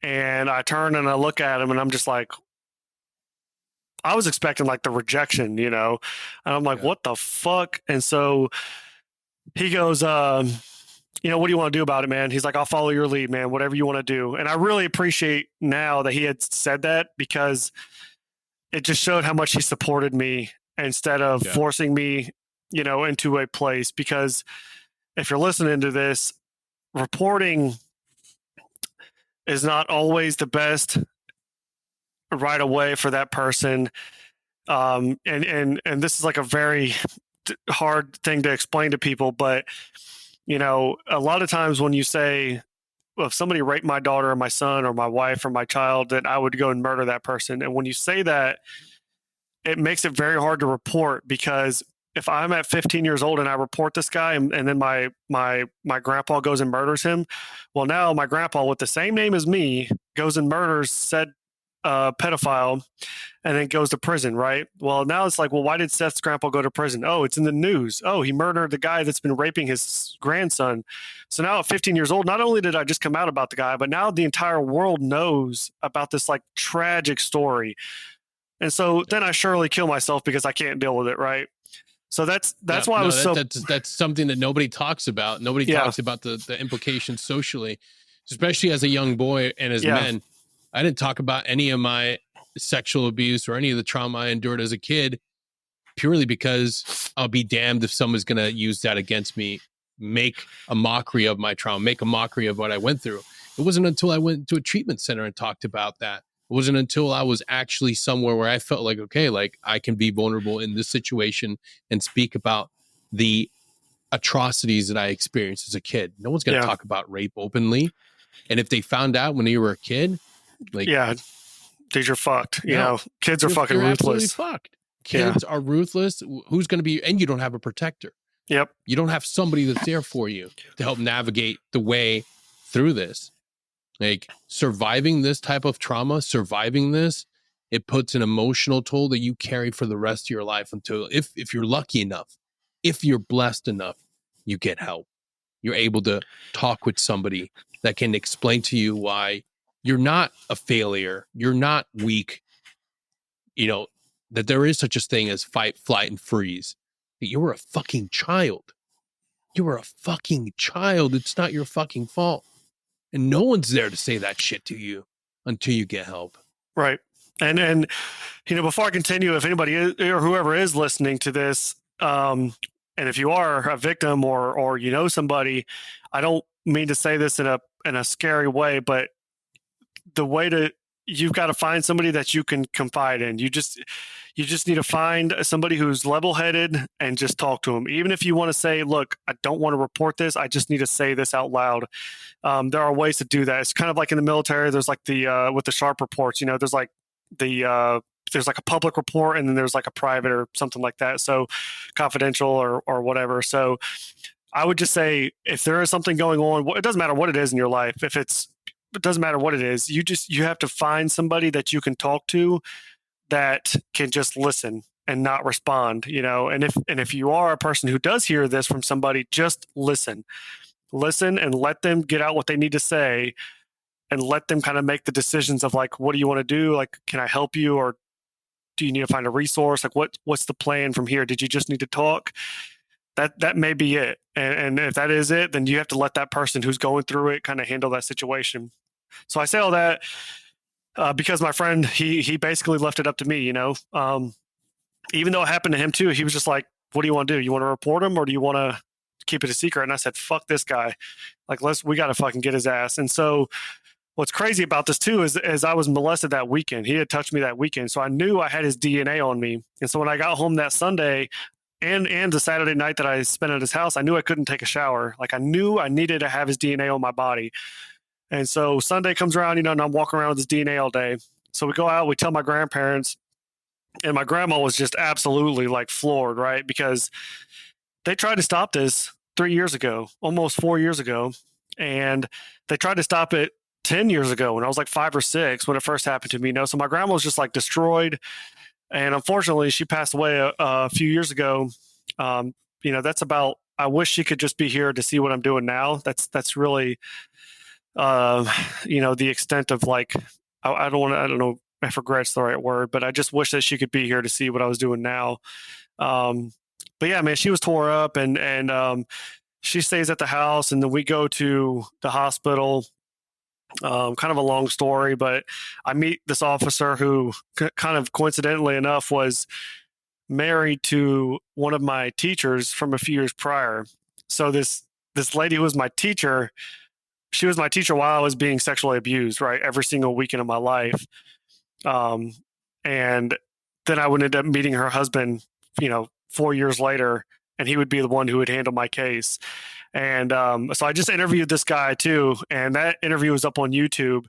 And I turn and I look at him and I'm just like, I was expecting like the rejection, and I'm like, what the fuck? And so he goes, what do you want to do about it, man? He's like, I'll follow your lead, man, whatever you want to do. And I really appreciate now that he had said that, because it just showed how much he supported me instead of forcing me into a place. Because if you're listening to this, reporting is not always the best right away for that person. And this is like a very hard thing to explain to people, but you know, a lot of times when you say, well, if somebody raped my daughter or my son or my wife or my child, then I would go and murder that person. And when you say that, it makes it very hard to report, because if I'm at 15 years old and I report this guy, and then my grandpa goes and murders him, well, now my grandpa with the same name as me goes and murders said pedophile, and then goes to prison, right? Well, now it's like, well, why did Seth's grandpa go to prison? Oh, it's in the news. Oh, he murdered the guy that's been raping his grandson. So now at 15 years old, not only did I just come out about the guy, but now the entire world knows about this like tragic story. And so then I surely kill myself because I can't deal with it, right? So that's why I was that's something that nobody talks about. Nobody talks about the implications socially, especially as a young boy and as men. I didn't talk about any of my sexual abuse or any of the trauma I endured as a kid, purely because I'll be damned if someone's going to use that against me, make a mockery of my trauma, make a mockery of what I went through. It wasn't until I went to a treatment center and talked about that. It wasn't until I was actually somewhere where I felt like, okay, like I can be vulnerable in this situation and speak about the atrocities that I experienced as a kid. No one's going to talk about rape openly. And if they found out when you were a kid, like, these are fucked. You know, kids are fucking ruthless. Fucked. Kids are ruthless. Who's going to be, and you don't have a protector. Yep. You don't have somebody that's there for you to help navigate the way through this. Like surviving this type of trauma, it puts an emotional toll that you carry for the rest of your life until, if you're lucky enough, if you're blessed enough, you get help. You're able to talk with somebody that can explain to you why you're not a failure. You're not weak. You know, that there is such a thing as fight, flight, and freeze. You were a fucking child. You were a fucking child. It's not your fucking fault. And no one's there to say that shit to you until you get help. Right. And you know, before I continue, if anybody is, or whoever is listening to this, and if you are a victim or you know somebody, I don't mean to say this in a scary way, but you've got to find somebody that you can confide in. You just need to find somebody who's level-headed and just talk to them. Even if you want to say, look, I don't want to report this, I just need to say this out loud. There are ways to do that. It's kind of like in the military, there's like with the sharp reports, you know, there's like there's like a public report and then there's like a private or something like that. So confidential or whatever. So I would just say, if there is something going on, it doesn't matter what it is in your life. It doesn't matter what it is. You have to find somebody that you can talk to that can just listen and not respond, you know. And if you are a person who does hear this from somebody, just listen and let them get out what they need to say, and let them kind of make the decisions of like, what do you want to do? Like, can I help you? Or do you need to find a resource? Like what's the plan from here? Did you just need to talk? That may be it. And if that is it, then you have to let that person who's going through it kind of handle that situation. So I say all that because my friend, he basically left it up to me, you know. Even though it happened to him too, he was just like, what do you want to do? You want to report him or do you want to keep it a secret? And I said, fuck this guy. Like, we got to fucking get his ass. And so what's crazy about this too is I was molested that weekend. He had touched me that weekend. So I knew I had his DNA on me. And so when I got home that Sunday and the Saturday night that I spent at his house, I knew I couldn't take a shower. Like, I knew I needed to have his DNA on my body. And so Sunday comes around, you know, and I'm walking around with his DNA all day. So we go out, we tell my grandparents, and my grandma was just absolutely like floored, right? Because they tried to stop this 3 years ago, almost 4 years ago. And they tried to stop it 10 years ago when I was like 5 or 6 when it first happened to me. You know, so my grandma was just like destroyed. And unfortunately, she passed away a few years ago. You know, I wish she could just be here to see what I'm doing now. That's really, you know, the extent of like, I don't know if regret's the right word, but I just wish that she could be here to see what I was doing now. But yeah, man, she was tore up and she stays at the house and then we go to the hospital. Kind of a long story, but I meet this officer who kind of coincidentally enough was married to one of my teachers from a few years prior. So this lady who was my teacher, she was my teacher while I was being sexually abused, right? Every single weekend of my life. And then I would end up meeting her husband, you know, 4 years later, and he would be the one who would handle my case. And so I just interviewed this guy too, and that interview was up on YouTube.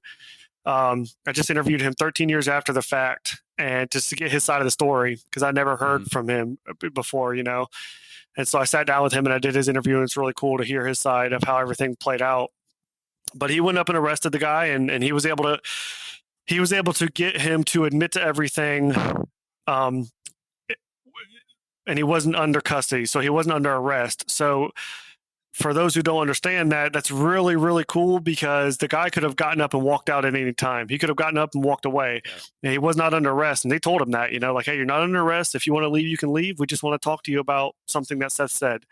I just interviewed him 13 years after the fact, and just to get his side of the story, because I never heard from him before, And so I sat down with him and I did his interview, and it's really cool to hear his side of how everything played out. But he went up and arrested the guy, and he was able to get him to admit to everything. And he wasn't under custody, so he wasn't under arrest. So for those who don't understand that, that's really, really cool, because the guy could have gotten up and walked out at any time. He could have gotten up and walked away. Yeah. And he was not under arrest. And they told him that, like, hey, you're not under arrest. If you want to leave, you can leave. We just want to talk to you about something that Seth said.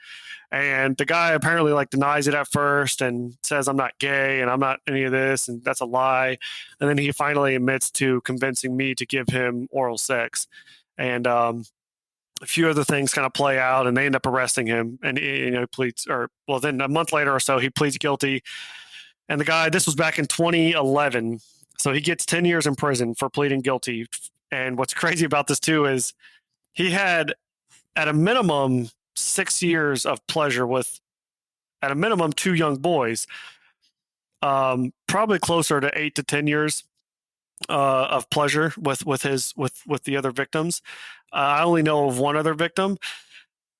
And the guy apparently denies it at first and says, I'm not gay and I'm not any of this, and that's a lie. And then he finally admits to convincing me to give him oral sex. And a few other things kind of play out, and they end up arresting him, and pleads, then a month later or so, he pleads guilty. And the guy, this was back in 2011, so he gets 10 years in prison for pleading guilty. And what's crazy about this too is he had, at a minimum, 6 years of pleasure with, at a minimum, 2 young boys, probably closer to 8 to 10 years of pleasure with the other victims. I only know of one other victim,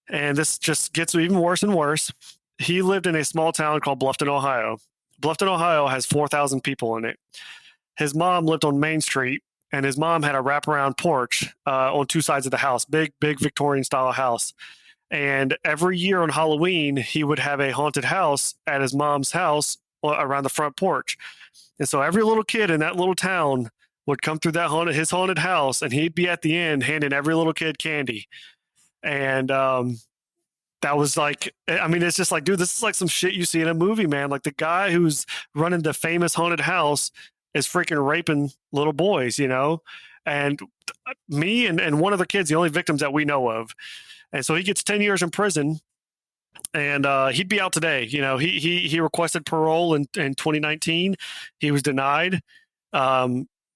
and this just gets even worse and worse. He lived in a small town called Bluffton, Ohio. Bluffton, Ohio has 4,000 people in it. His mom lived on Main Street, and his mom had a wraparound porch on 2 sides of the house, big Victorian style house. And every year on Halloween, he would have a haunted house at his mom's house around the front porch. And so every little kid in that little town would come through his haunted house, and he'd be at the end handing every little kid candy. And that was it's just dude, this is like some shit you see in a movie, man. Like, the guy who's running the famous haunted house is freaking raping little boys, and me and one other kid's the only victims that we know of. And so he gets 10 years in prison, and he'd be out today. He requested parole in 2019. He was denied.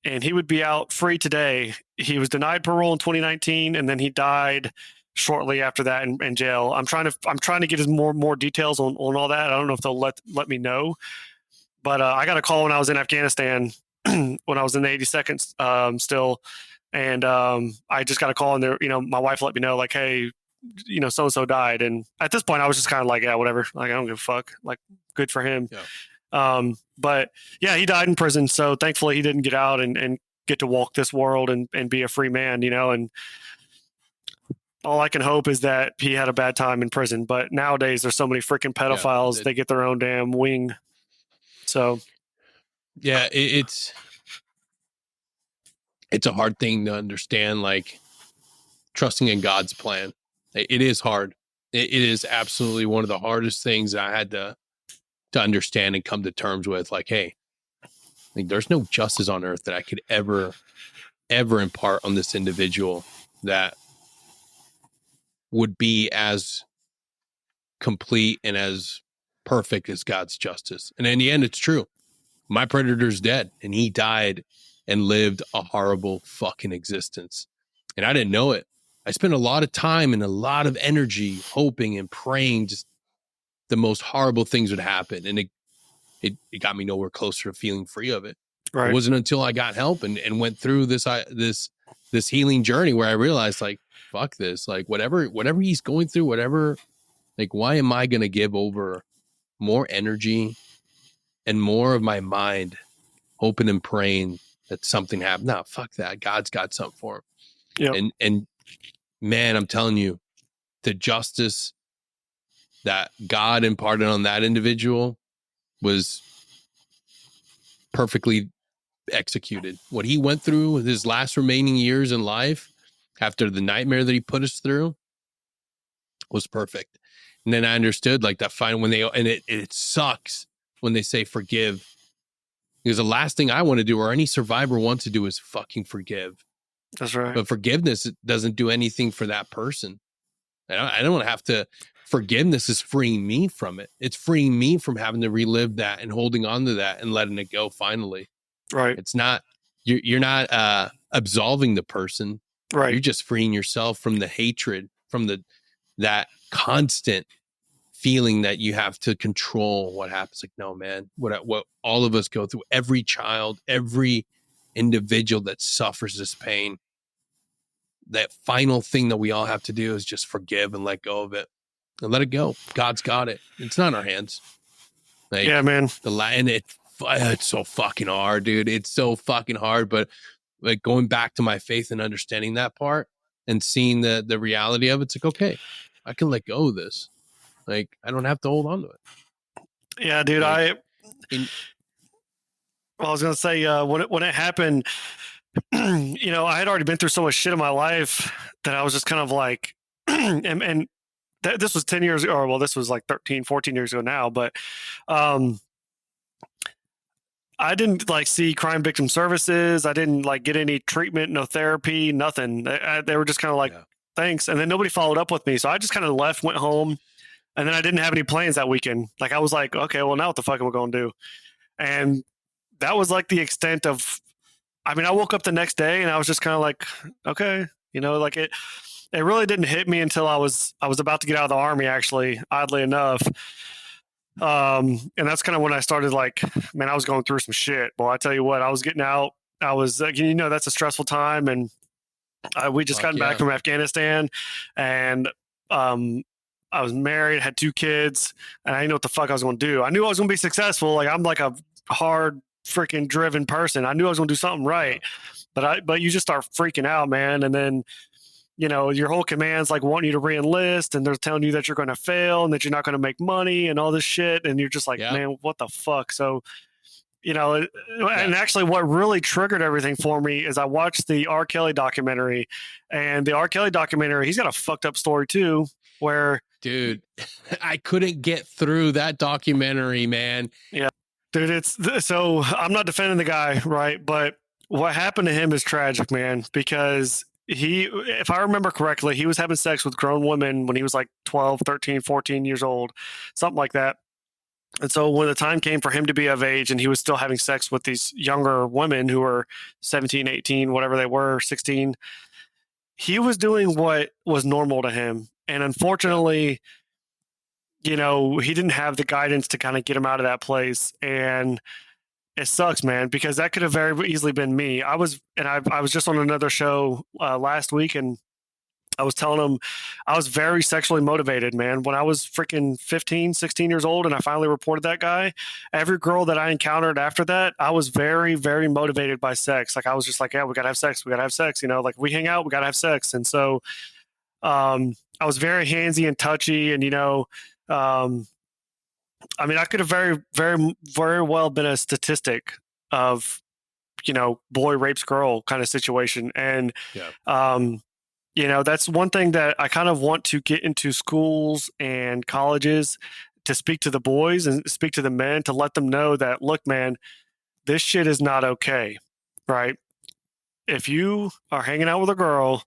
And he would be out free today. He was denied parole in 2019, and then he died shortly after that in jail. I'm trying to get more details on all that. I don't know if they'll let me know. But I got a call when I was in Afghanistan, when I was in the 82nd still, and I just got a call, and there, my wife let me know, like, hey, so and so died. And at this point, I was just kind of like, yeah, whatever. Like, I don't give a fuck. Like, good for him. Yeah. But yeah, he died in prison. So thankfully he didn't get out and get to walk this world and be a free man, and all I can hope is that he had a bad time in prison. But nowadays there's so many freaking pedophiles, they get their own damn wing. So yeah, it's a hard thing to understand, like trusting in God's plan. It is hard. It is absolutely one of the hardest things I had to understand and come to terms with. Like, hey, there's no justice on earth that I could ever impart on this individual that would be as complete and as perfect as God's justice. And in the end, it's true. My predator's dead, and he died and lived a horrible fucking existence. And I didn't know it. I spent a lot of time and a lot of energy hoping and praying just the most horrible things would happen. And it got me nowhere closer to feeling free of it. Right. It wasn't until I got help and went through this healing journey where I realized, like, fuck this, like, whatever he's going through, why am I going to give over more energy and more of my mind hoping and praying that something happened? No, fuck that. God's got something for him. Yep. And man, I'm telling you, the justice that God imparted on that individual was perfectly executed. What he went through with his last remaining years in life after the nightmare that he put us through was perfect. And then I understood, like, that fine when it sucks when they say forgive, because the last thing I want to do, or any survivor wants to do, is fucking forgive. That's right. But forgiveness doesn't do anything for that person. I don't want to have to. Forgiveness is freeing me from it. It's freeing me from having to relive that and holding on to that and letting it go finally. Right. It's not, you're not absolving the person. Right. You're just freeing yourself from the hatred from that constant feeling that you have to control what happens. Like, no, man, what all of us go through, every child, every individual that suffers this pain, that final thing that we all have to do is just forgive and let go of it and let it go. God's got it. It's not in our hands. Like, yeah, man. And it's so fucking hard, dude. It's so fucking hard. But like, going back to my faith and understanding that part and seeing the reality of it, it's like, okay, I can let go of this. Like, I don't have to hold on to it. Yeah, dude. Like, I was gonna say when it happened, you know, I had already been through so much shit in my life that I was just kind of like, and this was 10 years, or well, this was like 13, 14 years ago now, but I didn't like see crime victim services. I didn't like get any treatment, no therapy, nothing. They were just kind of like, thanks. And then nobody followed up with me. So I just kind of left, went home, and then I didn't have any plans that weekend. Like, I was like, okay, well, now what the fuck am I going to do? And that was like the extent of, I mean, I woke up the next day and I was just kind of like, okay, you know, like it really didn't hit me until I was about to get out of the army, actually, oddly enough. And that's kind of when I started, like, man, I was going through some shit. Boy, I tell you what, I was getting out. I was, you know, that's a stressful time. And we just gotten back from Afghanistan, and I was married, had 2 kids, and I didn't know what the fuck I was going to do. I knew I was going to be successful. Like, I'm like a hard freaking driven person. I knew I was going to do something right, but you just start freaking out, man. And then, you know, your whole command's like wanting you to re-enlist, and they're telling you that you're going to fail and that you're not going to make money and all this shit. And you're just like, man, what the fuck? So, you know, and actually what really triggered everything for me is I watched the R. Kelly documentary, and the R. Kelly documentary, he's got a fucked up story too, where, dude, I couldn't get through that documentary, man. Yeah, dude, so I'm not defending the guy, right? But what happened to him is tragic, man, because if I remember correctly, he was having sex with grown women when he was like 12, 13, 14 years old, something like that. And so when the time came for him to be of age, and he was still having sex with these younger women who were 17, 18, whatever they were, 16, he was doing what was normal to him. And unfortunately, you know, he didn't have the guidance to kind of get him out of that place. And it sucks, man, because that could have very easily been me. I was just on another show last week, and I was telling him I was very sexually motivated, man. When I was freaking 15, 16 years old and I finally reported that guy, every girl that I encountered after that, I was very, very motivated by sex. Like, I was just like, yeah, we got to have sex. We got to have sex. You know, like, we hang out, we got to have sex. And so I was very handsy and touchy, and, you know, I mean, I could have very, very, very well been a statistic of, you know, boy rapes girl kind of situation. And, you know, that's one thing that I kind of want to get into schools and colleges, to speak to the boys and speak to the men, to let them know that, look, man, this shit is not okay, right? If you are hanging out with a girl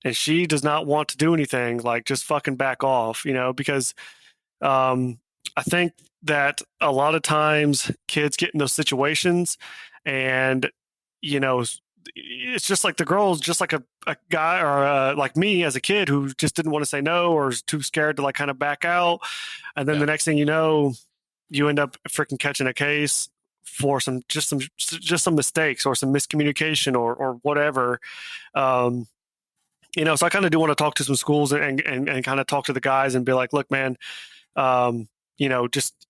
and she does not want to do anything, like, just fucking back off, you know, because I think that a lot of times kids get in those situations, and, you know, it's just like the girl's just like a guy, or like me as a kid who just didn't want to say no, or is too scared to like kind of back out. And then the next thing you know, you end up freaking catching a case for some mistakes or some miscommunication or whatever. You know, so I kind of do want to talk to some schools and kind of talk to the guys and be like, look, man, you know, just,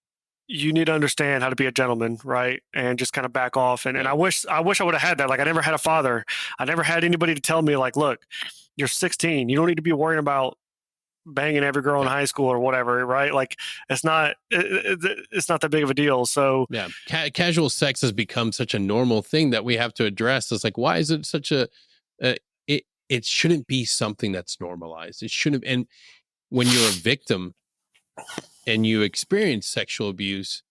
you need to understand how to be a gentleman, right? And just kind of back off. And I wish I would have had that. Like, I never had a father. I never had anybody to tell me, like, look, you're 16. You don't need to be worrying about banging every girl in high school or whatever, right? Like, it's not that big of a deal. So casual sex has become such a normal thing that we have to address. It's like, why is it such it shouldn't be something that's normalized. It shouldn't. And when you're a victim and you experience sexual abuse,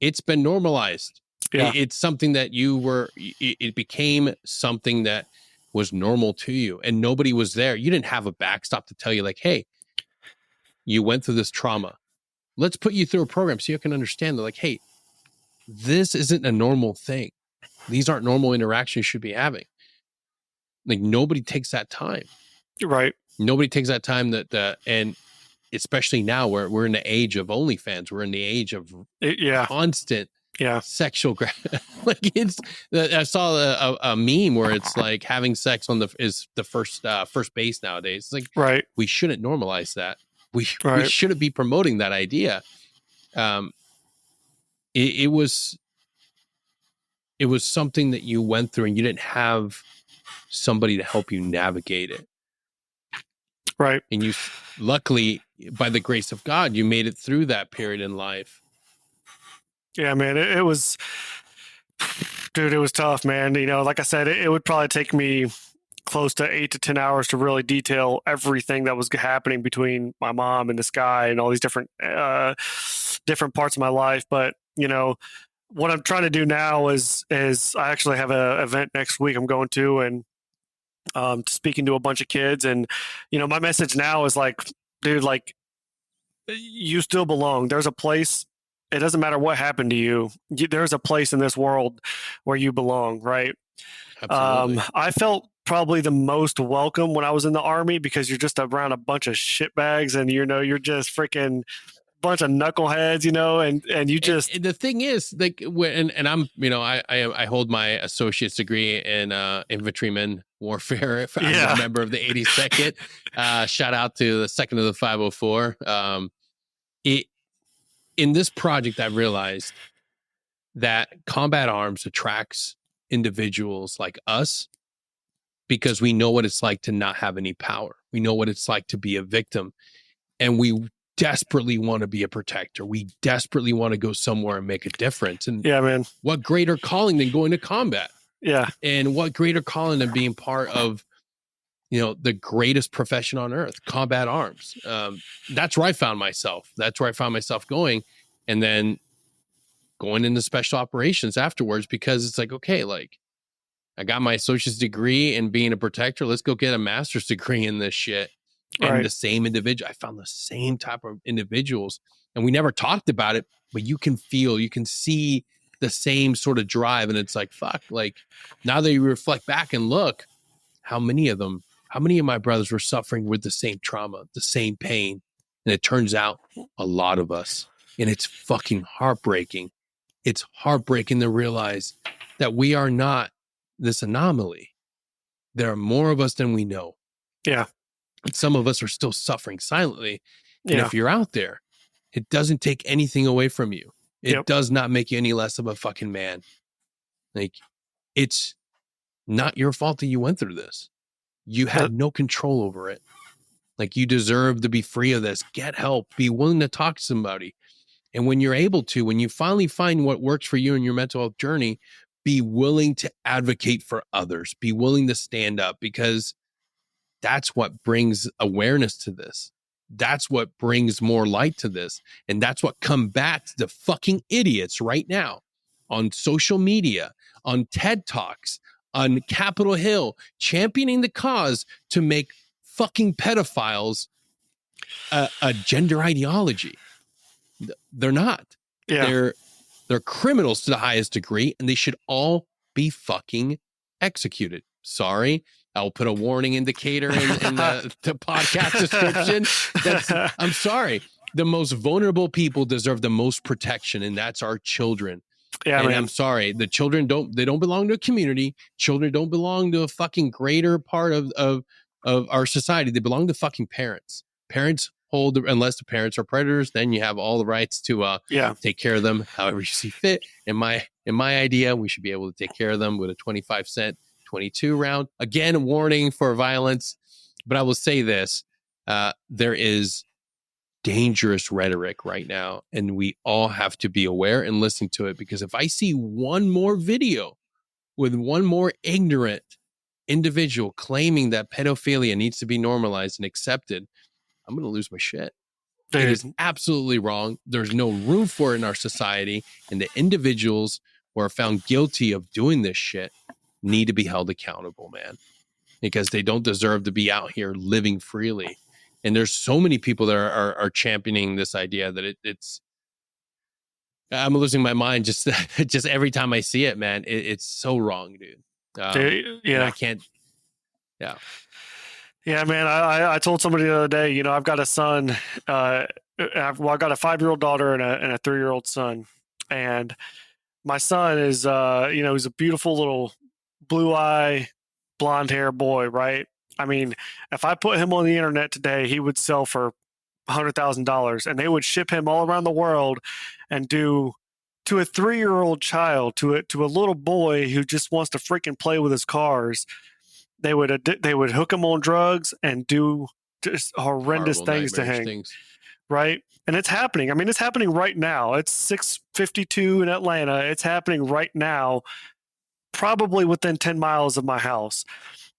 it's been normalized. Yeah. It's something that it became something that was normal to you, and nobody was there. You didn't have a backstop to tell you, like, hey, you went through this trauma. Let's put you through a program so you can understand that, like, hey, this isn't a normal thing. These aren't normal interactions you should be having. Like, nobody takes that time. Right. Nobody takes that time and especially now we're in the age of OnlyFans. We're in the age of constant sexual like it's. I saw a meme where it's like having sex is the first base nowadays. It's like we shouldn't normalize that. We shouldn't be promoting that idea. It was something that you went through and you didn't have somebody to help you navigate it. Right. And you, luckily, by the grace of God, you made it through that period in life. Yeah, man, it was, dude, it was tough, man. You know, like I said, it would probably take me close to 8 to 10 hours to really detail everything that was happening between my mom and this guy and all these different parts of my life. But, you know, what I'm trying to do now is I actually have an event next week I'm going to, and speaking to a bunch of kids. And, you know, my message now is like, dude, like, you still belong. There's a place. It doesn't matter what happened to you. There's a place in this world where you belong, right? Absolutely. I felt probably the most welcome when I was in the Army because you're just around a bunch of shitbags and, you know, you're just freaking bunch of knuckleheads, you know, and you just. And the thing is, like, and I'm, you know, I hold my associate's degree in infantryman warfare. If I'm a member of the 82nd, shout out to the 2nd of the 504. In this project, I realized that combat arms attracts individuals like us because we know what it's like to not have any power. We know what it's like to be a victim, and we desperately want to be a protector. We desperately want to go somewhere and make a difference. And yeah, man, what greater calling than going to combat? Yeah. And what greater calling than being part of, you know, the greatest profession on earth, combat arms. That's where I found myself. That's where I found myself going. And then going into special operations afterwards, because it's like, okay, like I got my associate's degree in being a protector. Let's go get a master's degree in this shit. And the same individual, I found the same type of individuals, and we never talked about it, but you can see the same sort of drive. And it's like, fuck, like now that you reflect back and look, how many of my brothers were suffering with the same trauma, the same pain. And it turns out a lot of us, and it's fucking heartbreaking. It's heartbreaking to realize that we are not this anomaly. There are more of us than we know. Yeah. And some of us are still suffering silently. And if you're out there, it doesn't take anything away from you. It does not make you any less of a fucking man. Like, it's not your fault that you went through this. You had no control over it. Like, you deserve to be free of this. Get help. Be willing to talk to somebody. And when you're able to, when you finally find what works for you in your mental health journey, be willing to advocate for others. Be willing to stand up, because that's what brings awareness to this. That's what brings more light to this. And that's what combats the fucking idiots right now on social media, on TED Talks, on Capitol Hill, championing the cause to make fucking pedophiles a gender ideology. They're not. Yeah. They're criminals to the highest degree, and they should all be fucking executed. Sorry. I'll put a warning indicator in the podcast description. I'm sorry. The most vulnerable people deserve the most protection, and that's our children. Yeah, and man. I'm sorry. The children don't belong to a community. Children don't belong to a fucking greater part of our society. They belong to fucking parents. Parents hold, unless the parents are predators, then you have all the rights to take care of them however you see fit. In my idea, we should be able to take care of them with a 25-cent 22 round. Again, a warning for violence. But I will say this, there is dangerous rhetoric right now, and we all have to be aware and listen to it, because if I see one more video with one more ignorant individual claiming that pedophilia needs to be normalized and accepted, I'm going to lose my shit. Dude. It is absolutely wrong. There's no room for it in our society, and the individuals who are found guilty of doing this shit need to be held accountable, man, because they don't deserve to be out here living freely. And there's so many people that are championing this idea that it's, I'm losing my mind just every time I see it, man. It's so wrong, dude. Yeah. I can't. Yeah. Yeah, man. I told somebody the other day, I've got a son. I've got a 5-year-old daughter and a 3-year-old son. And my son is, he's a beautiful little blue eye, blonde hair boy, right? I mean, if I put him on the internet today, he would sell for $100,000, and they would ship him all around the world and do to a 3-year-old child, to a little boy who just wants to freaking play with his cars. They would hook him on drugs and do just horrendous Horrible, things to nightmarish him, things. right? And it's happening. I mean, it's happening right now. It's 6:52 in Atlanta. It's happening right now, probably within 10 miles of my house.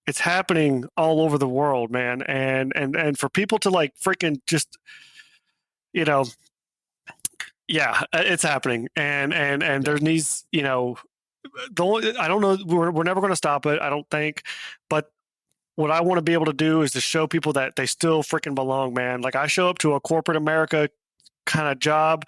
It's happening all over the world, man. And for people to like freaking just, you know, yeah, it's happening. And there needs, I don't know, we're never going to stop it, I don't think. But what I want to be able to do is to show people that they still freaking belong, man. Like I show up to a corporate America kind of job,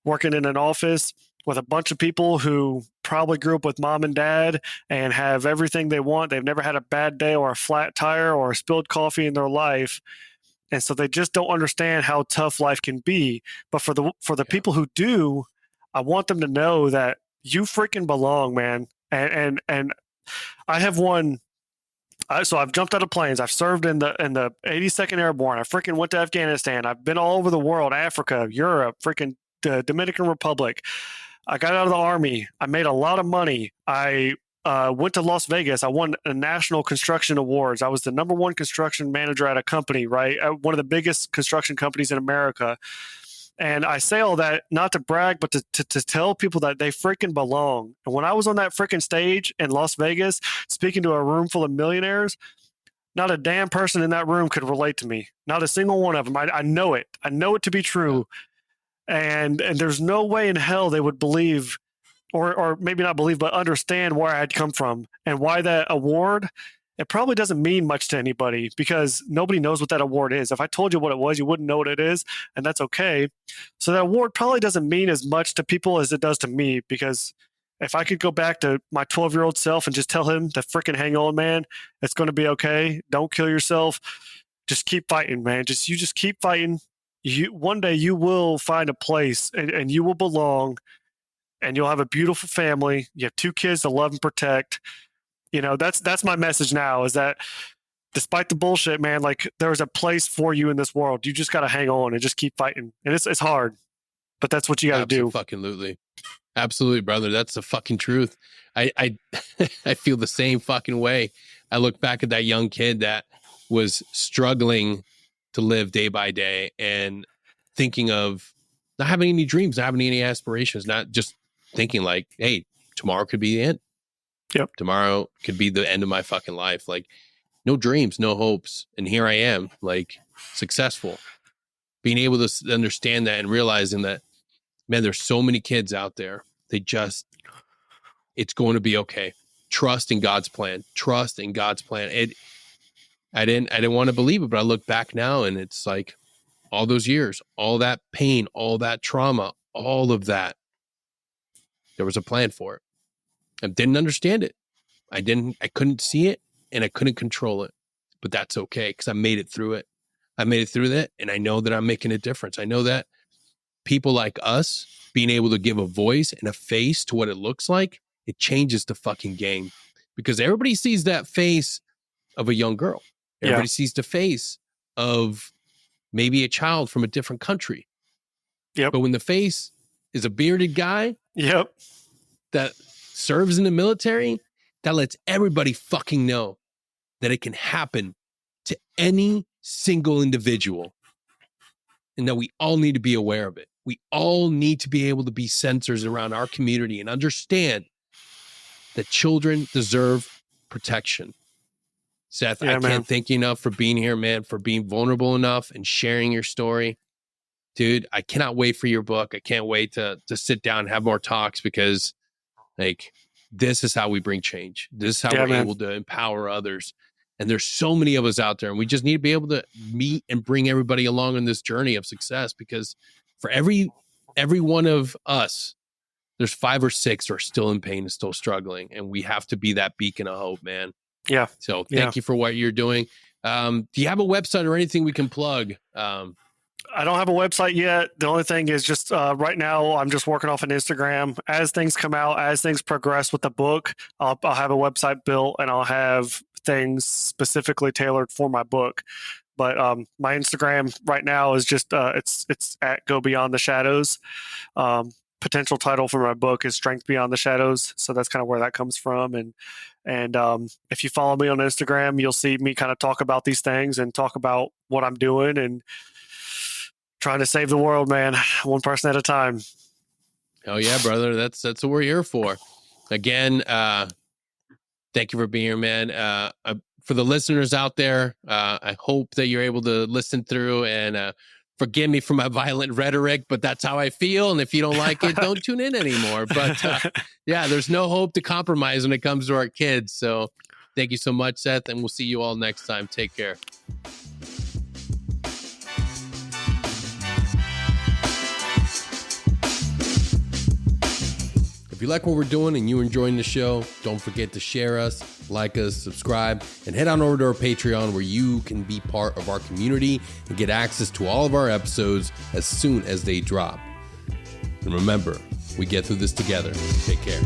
working in an office with a bunch of people who probably grew up with mom and dad and have everything they want. They've never had a bad day or a flat tire or a spilled coffee in their life. And so they just don't understand how tough life can be. But for the people who do, I want them to know that you freaking belong, man. And I have won. So I've jumped out of planes. I've served in the 82nd Airborne. I freaking went to Afghanistan. I've been all over the world, Africa, Europe, freaking the Dominican Republic. I got out of the Army. I made a lot of money. I went to Las Vegas. I won a national construction awards. I was the #1 construction manager at a company, right? One of the biggest construction companies in America. And I say all that not to brag, but to tell people that they freaking belong. And when I was on that freaking stage in Las Vegas, speaking to a room full of millionaires, not a damn person in that room could relate to me. Not a single one of them. I know it. I know it to be true. And there's no way in hell they would believe, or maybe not believe, but understand where I had come from and why that award. It probably doesn't mean much to anybody because nobody knows what that award is. If I told you what it was, you wouldn't know what it is, and that's okay. So that award probably doesn't mean as much to people as it does to me, because if I could go back to my 12-year-old self and just tell him to freaking hang on, man, it's going to be okay. Don't kill yourself. Just keep fighting, man. You just keep fighting. One day you will find a place and you will belong, and you'll have a beautiful family. You have 2 kids to love and protect. That's my message now, is that despite the bullshit, man, like there's a place for you in this world. You just got to hang on and just keep fighting. And it's hard, but that's what you got to do. Absolutely. Absolutely, brother. That's the fucking truth. I I feel the same fucking way. I look back at that young kid that was struggling to live day by day and thinking of not having any dreams, not having any aspirations, not just thinking like, hey, tomorrow could be the end. Yep. Tomorrow could be the end of my fucking life. Like no dreams, no hopes. And here I am, like successful, being able to understand that and realizing that, man, there's so many kids out there. It's going to be okay. Trust in God's plan. Trust in God's plan. I didn't want to believe it, but I look back now and it's like all those years, all that pain, all that trauma, all of that. There was a plan for it. I didn't understand it. I couldn't see it and I couldn't control it, but that's okay because I made it through it. I made it through that. And I know that I'm making a difference. I know that people like us being able to give a voice and a face to what it looks like, it changes the fucking game, because everybody sees that face of a young girl. Everybody sees the face of maybe a child from a different country. Yep. But when the face is a bearded guy that serves in the military, that lets everybody fucking know that it can happen to any single individual, and that we all need to be aware of it. We all need to be able to be sensors around our community and understand that children deserve protection. Seth, I can't thank you enough for being here, man, for being vulnerable enough and sharing your story. Dude, I cannot wait for your book. I can't wait to sit down and have more talks, because like this is how we bring change. This is how we're able to empower others. And there's so many of us out there, and we just need to be able to meet and bring everybody along on this journey of success, because for every one of us, there's 5 or 6 who are still in pain and still struggling. And we have to be that beacon of hope, man. Yeah. So thank you for what you're doing. Do you have a website or anything we can plug? I don't have a website yet. The only thing is just right now I'm just working off an Instagram. As things come out, as things progress with the book, I'll have a website built and I'll have things specifically tailored for my book. But my Instagram right now is just it's at Go Beyond the Shadows. Potential title for my book is Strength Beyond the Shadows. So that's kind of where that comes from. And if you follow me on Instagram, you'll see me kind of talk about these things and talk about what I'm doing and trying to save the world, man, one person at a time. Oh yeah, brother. That's what we're here for. Again, thank you for being here, man. For the listeners out there, I hope that you're able to listen through and forgive me for my violent rhetoric, but that's how I feel. And if you don't like it, don't tune in anymore. But yeah, there's no hope to compromise when it comes to our kids. So thank you so much, Seth, and we'll see you all next time. Take care. If you like what we're doing and you're enjoying the show, don't forget to share us, like us, subscribe, and head on over to our Patreon where you can be part of our community and get access to all of our episodes as soon as they drop. And remember, we get through this together. Take care.